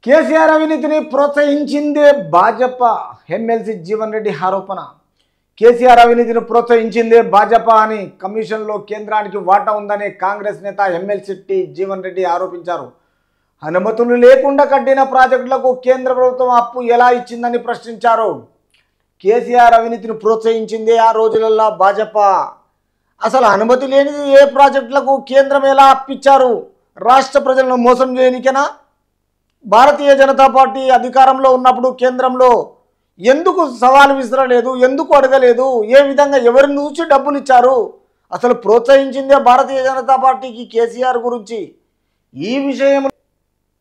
కేసీఆర్ అవినీతిని ప్రోత్సహించిందే భాజపా ఎమ్మెల్సీ జీవన్ రెడ్డి ఆరోపణ. కేసీఆర్ అవినీతిని ప్రోత్సహించిందే భాజపా అని కమిషన్లో కేంద్రానికి వాటా ఉందనే కాంగ్రెస్ నేత ఎమ్మెల్సీ జీవన్ రెడ్డి ఆరోపించారు. అనుమతులు లేకుండా కట్టిన ప్రాజెక్టులకు కేంద్ర ప్రభుత్వం అప్పు ఎలా ఇచ్చిందని ప్రశ్నించారు. కేసీఆర్ అవినీతిని ప్రోత్సహించిందే ఆ రోజులలో భాజపా. అసలు అనుమతి లేని ఏ ప్రాజెక్టులకు కేంద్రం ఎలా అప్పిచ్చారు? రాష్ట్ర ప్రజలను మోసం చేయనికేనా? భారతీయ జనతా పార్టీ అధికారంలో ఉన్నప్పుడు కేంద్రంలో ఎందుకు సవాలు విసరలేదు? ఎందుకు అడగలేదు? ఏ విధంగా ఎవరిని చూసి డబ్బులు ఇచ్చారు? అసలు ప్రోత్సహించిందే భారతీయ జనతా పార్టీకి కేసీఆర్ గురించి. ఈ విషయం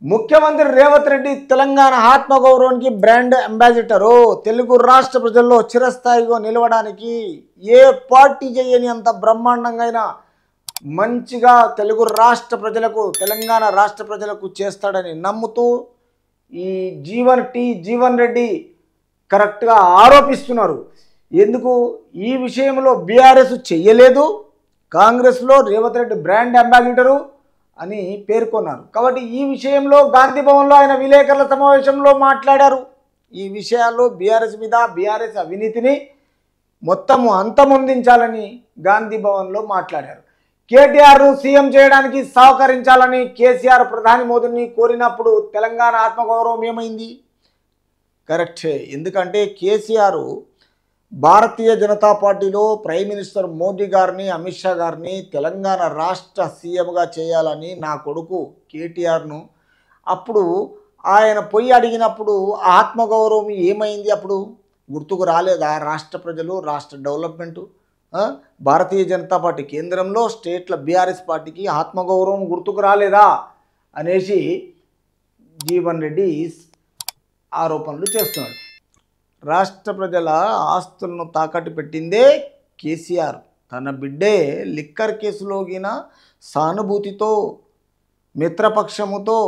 ముఖ్యమంత్రి రేవంత్ రెడ్డి తెలంగాణ ఆత్మగౌరవానికి బ్రాండ్ అంబాసిడరు. తెలుగు రాష్ట్ర ప్రజల్లో చిరస్థాయిగా నిలవడానికి ఏ పార్టీ చేయని అంత బ్రహ్మాండంగా మంచిగా తెలుగు రాష్ట్ర ప్రజలకు, తెలంగాణ రాష్ట్ర ప్రజలకు చేస్తాడని నమ్ముతూ ఈ జీవన్ రెడ్డి కరెక్ట్గా ఆరోపిస్తున్నారు. ఎందుకు ఈ విషయంలో బీఆర్ఎస్ చెయ్యలేదు, కాంగ్రెస్లో రేవంత్ రెడ్డి బ్రాండ్ అంబాసిడరు అని పేర్కొన్నారు. కాబట్టి ఈ విషయంలో గాంధీ భవన్లో ఆయన విలేకరుల సమావేశంలో మాట్లాడారు. ఈ విషయాల్లో బీఆర్ఎస్ మీద, బీఆర్ఎస్ అవినీతిని మొత్తము అంతమొందించాలని గాంధీ భవన్లో మాట్లాడారు. కేటీఆర్ను సీఎం చేయడానికి సహకరించాలని కేసీఆర్ ప్రధాని మోదీని కోరినప్పుడు తెలంగాణ ఆత్మగౌరవం ఏమైంది? కరెక్టే. ఎందుకంటే కేసీఆర్ భారతీయ జనతా పార్టీలో ప్రైమ్ మినిస్టర్ మోదీ గారిని, అమిత్ షా గారిని తెలంగాణ రాష్ట్ర సీఎంగా చేయాలని నా కొడుకు కేటీఆర్ను అప్పుడు ఆయన పోయి అడిగినప్పుడు ఆత్మగౌరవం ఏమైంది? అప్పుడు గుర్తుకు రాలేదా? రాష్ట్ర ప్రజలు, రాష్ట్ర డెవలప్మెంటు, భారతీయ జనతా పార్టీ కేంద్రంలో, స్టేట్ల బీఆర్ఎస్ పార్టీకి ఆత్మగౌరవం గుర్తుకు రాలేదా అనేసి జీవన్ రెడ్డి ఆరోపణలు చేస్తున్నాడు. రాష్ట్ర ప్రజల ఆస్తులను తాకట్టు పెట్టిందే కేసీఆర్. తన బిడ్డే లిక్కర్ కేసులోగిన సానుభూతితో, మిత్రపక్షముతో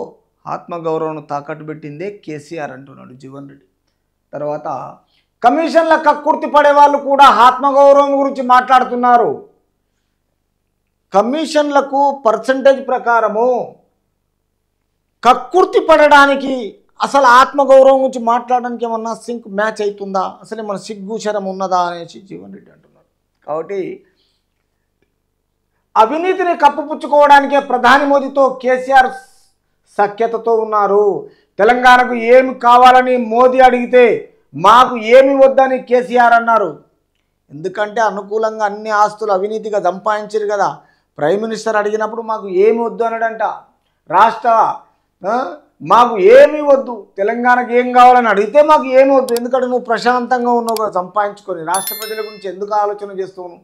ఆత్మగౌరవం తాకట్టు పెట్టిందే కేసీఆర్ అంటున్నాడు జీవన్ రెడ్డి. తర్వాత కమిషన్ల కక్కుర్తి పడే వాళ్ళు కూడా ఆత్మగౌరవం గురించి మాట్లాడుతున్నారు. కమిషన్లకు పర్సంటేజ్ ప్రకారము కక్కుర్తి పడడానికి అసలు ఆత్మగౌరవం గురించి మాట్లాడడానికి ఏమన్నా సింక్ మ్యాచ్ అవుతుందా? అసలు ఏమన్నా సిగ్గుశరం ఉన్నదా అనేసి జీవన్ రెడ్డి అంటున్నారు. కాబట్టి అవినీతిని కప్పుపుచ్చుకోవడానికే ప్రధాని మోదీతో కేసీఆర్ సఖ్యతతో ఉన్నారు. తెలంగాణకు ఏమి కావాలని మోదీ అడిగితే మాకు ఏమి వద్దని కేసీఆర్ అన్నారు. ఎందుకంటే అనుకూలంగా అన్ని ఆస్తులు అవినీతిగా సంపాదించారు కదా. ప్రైమ్ మినిస్టర్ అడిగినప్పుడు మాకు ఏమి వద్దు అన్నాడంట. మాకు ఏమి వద్దు, తెలంగాణకు ఏం కావాలని అడిగితే మాకు ఏమి వద్దు. ఎందుకంటే నువ్వు ప్రశాంతంగా ఉన్నావు కదా, సంపాదించుకొని రాష్ట్ర ప్రజల గురించి ఎందుకు ఆలోచన చేస్తావు?